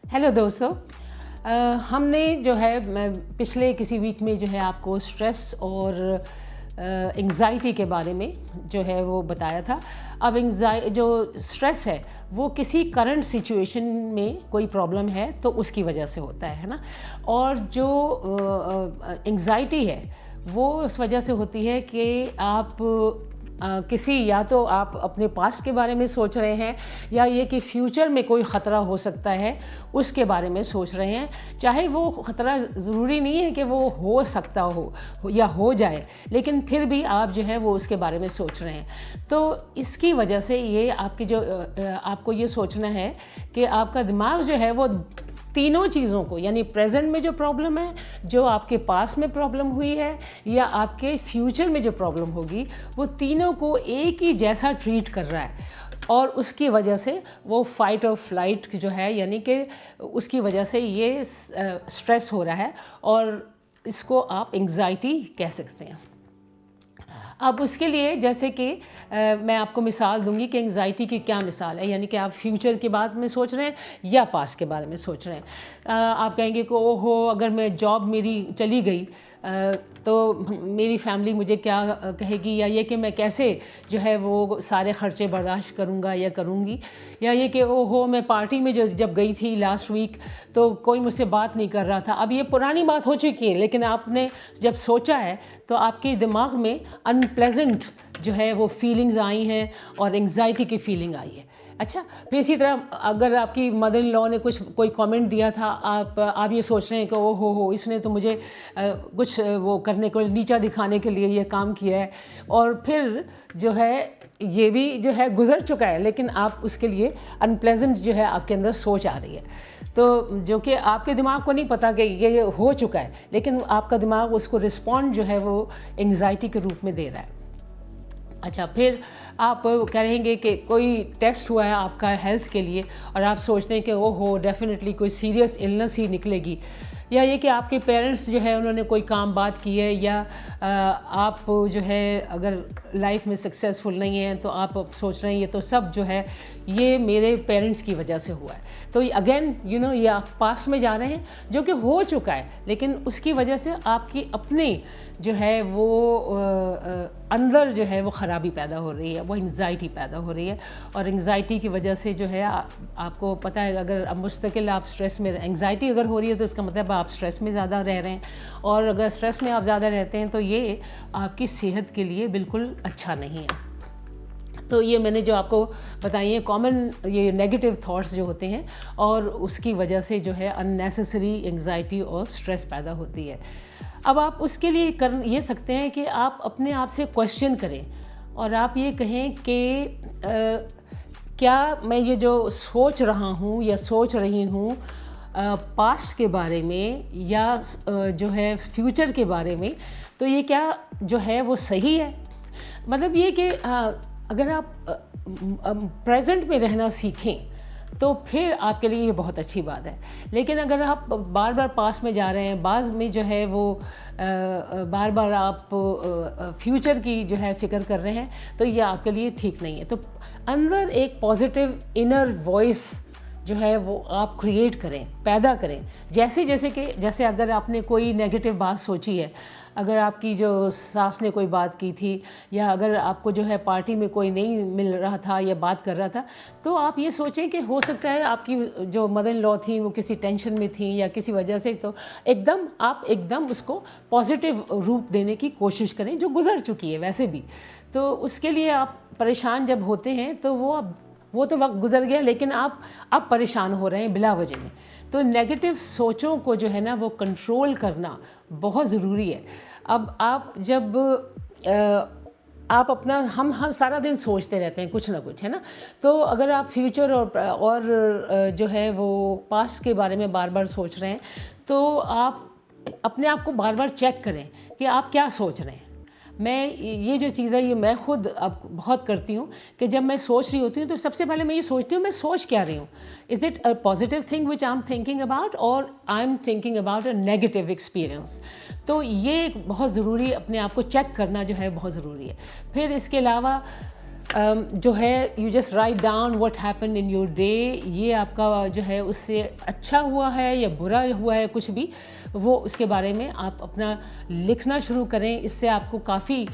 Hello दोस्तों। हमने जो है पिछले किसी वीक में जो है आपको स्ट्रेस और एंग्जाइटी के बारे में जो है वो बताया था। अब जो स्ट्रेस है वो किसी करंट सिचुएशन में कोई प्रॉब्लम है तो उसकी वजह से होता है ना। और जो एंग्जाइटी है वो उस वजह से होती है कि आप किसी या तो आप अपने पास्ट के बारे में सोच रहे हैं या ये कि फ्यूचर में कोई ख़तरा हो सकता है उसके बारे में सोच रहे हैं। चाहे वो ख़तरा ज़रूरी नहीं है कि वो हो सकता हो या हो जाए, लेकिन फिर भी आप जो है वो उसके बारे में सोच रहे हैं। तो इसकी वजह से ये आपकी जो आपको ये सोचना है कि आपका दिमाग जो है वो तीनों चीज़ों को, यानी प्रेजेंट में जो प्रॉब्लम है, जो आपके पास में प्रॉब्लम हुई है या आपके फ्यूचर में जो प्रॉब्लम होगी, वो तीनों को एक ही जैसा ट्रीट कर रहा है। और उसकी वजह से वो फाइट और फ्लाइट जो है, यानी कि उसकी वजह से ये स्ट्रेस हो रहा है और इसको आप एंग्जाइटी कह सकते हैं। अब उसके लिए जैसे कि मैं आपको मिसाल दूंगी कि एंग्जाइटी की क्या मिसाल है, यानी कि आप फ्यूचर के बारे में सोच रहे हैं या पास्ट के बारे में सोच रहे हैं। आप कहेंगे कि ओहो, अगर मैं जॉब मेरी चली गई तो मेरी फैमिली मुझे क्या कहेगी, या ये कि मैं कैसे जो है वो सारे ख़र्चे बर्दाश्त करूँगा या करूँगी, या ये कि ओहो, मैं पार्टी में जब गई थी लास्ट वीक तो कोई मुझसे बात नहीं कर रहा था। अब ये पुरानी बात हो चुकी है, लेकिन आपने जब सोचा है तो आपके दिमाग में अनप्लेजेंट जो है वो फीलिंग्स आई हैं और एंग्जाइटी की फीलिंग आई है। अच्छा, फिर इसी तरह अगर आपकी मदर इन लॉ ने कोई कमेंट दिया था, आप ये सोच रहे हैं कि ओ हो इसने तो मुझे कुछ वो करने को, नीचा दिखाने के लिए ये काम किया है, और फिर जो है ये भी जो है गुजर चुका है, लेकिन आप उसके लिए अनप्लेजेंट जो है आपके अंदर सोच आ रही है, तो जो कि आपके दिमाग को नहीं पता कि ये हो चुका है, लेकिन आपका दिमाग उसको रिस्पॉन्ड जो है वो एंग्जाइटी के रूप में दे रहा है। अच्छा, फिर आप कहेंगे कि कोई टेस्ट हुआ है आपका हेल्थ के लिए और आप सोचते हैं कि ओहो डेफिनेटली कोई सीरियस इलनेस ही निकलेगी, या ये कि आपके पेरेंट्स जो है उन्होंने कोई काम बात की है, या आप जो है अगर लाइफ में सक्सेसफुल नहीं हैं तो आप सोच रहे हैं ये तो सब जो है ये मेरे पेरेंट्स की वजह से हुआ है। तो अगेन ये आप पास्ट में जा रहे हैं जो कि हो चुका है, लेकिन उसकी वजह से आपकी अपनी जो है वो अंदर जो है वो ख़राबी पैदा हो रही है, वो एंग्जाइटी पैदा हो रही है। और एंग्जाइटी की वजह से जो है आपको पता है, अगर अब मुस्तकिल आप स्ट्रेस में, एंग्जाइटी अगर हो रही है तो इसका मतलब आप स्ट्रेस में ज़्यादा रह रहे हैं, और अगर स्ट्रेस में आप ज़्यादा रहते हैं तो ये आपकी सेहत के लिए बिल्कुल अच्छा नहीं है। तो ये मैंने जो आपको बताई है कॉमन ये नेगेटिव थॉट्स जो होते हैं, और उसकी वजह से जो है अननेसेसरी एंग्जाइटी और स्ट्रेस पैदा होती है। अब आप उसके लिए कर ये सकते हैं कि आप अपने आप से क्वेश्चन करें और आप ये कहें कि क्या मैं ये जो सोच रहा हूँ या सोच रही हूँ पास्ट के बारे में या जो है फ्यूचर के बारे में, तो ये क्या जो है वो सही है। मतलब ये कि अगर आप प्रेजेंट में रहना सीखें तो फिर आपके लिए ये बहुत अच्छी बात है, लेकिन अगर आप बार बार पास्ट में जा रहे हैं, बाद में जो है वो बार बार आप फ्यूचर की जो है फ़िक्र कर रहे हैं, तो ये आपके लिए ठीक नहीं है। तो अंदर एक पॉजिटिव इनर वॉइस जो है वो आप क्रिएट करें, पैदा करें। जैसे अगर आपने कोई नेगेटिव बात सोची है, अगर आपकी जो सास ने कोई बात की थी, या अगर आपको जो है पार्टी में कोई नहीं मिल रहा था या बात कर रहा था, तो आप ये सोचें कि हो सकता है आपकी जो मदर इन लॉ थी वो किसी टेंशन में थी या किसी वजह से, तो आप एकदम उसको पॉजिटिव रूप देने की कोशिश करें, जो गुजर चुकी है वैसे भी। तो उसके लिए आप परेशान जब होते हैं तो वो तो वक्त गुजर गया, लेकिन आप अब परेशान हो रहे हैं बिला वजह में। तो नेगेटिव सोचों को जो है ना वो कंट्रोल करना बहुत ज़रूरी है। अब आप जब आप अपना हम सारा दिन सोचते रहते हैं कुछ ना कुछ, है ना। तो अगर आप फ्यूचर और जो है वो पास्ट के बारे में बार बार सोच रहे हैं, तो आप अपने आप को बार बार चेक करें कि आप क्या सोच रहे हैं। मैं ये जो चीज़ है ये मैं खुद अब बहुत करती हूँ कि जब मैं सोच रही होती हूँ तो सबसे पहले मैं ये सोचती हूँ मैं सोच क्या रही हूँ। Is it a positive thing which I am thinking about, और I am thinking about a negative experience. तो ये बहुत ज़रूरी, अपने आप को चेक करना जो है बहुत ज़रूरी है। फिर इसके अलावा जो है you just write down what happened in your day, ये आपका जो है उससे अच्छा हुआ है या बुरा हुआ है कुछ भी, वो उसके बारे में आप अपना लिखना शुरू करें। इससे आपको काफ़ी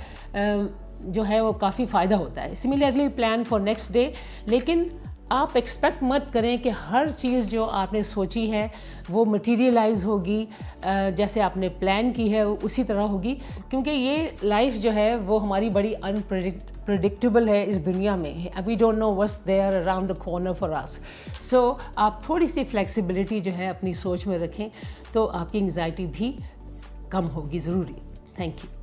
जो है वो काफ़ी फ़ायदा होता है। Similarly plan for next day, लेकिन आप एक्सपेक्ट मत करें कि हर चीज़ जो आपने सोची है वो मटीरियलाइज होगी, जैसे आपने प्लान की है उसी तरह होगी, क्योंकि ये लाइफ जो है वो हमारी बड़ी अनप्रेडिक्टेबल है इस दुनिया में। We don't know what's there around the corner for us. So आप थोड़ी सी फ्लेक्सिबिलिटी जो है अपनी सोच में रखें तो आपकी एंग्जाइटी भी कम होगी ज़रूरी। Thank you.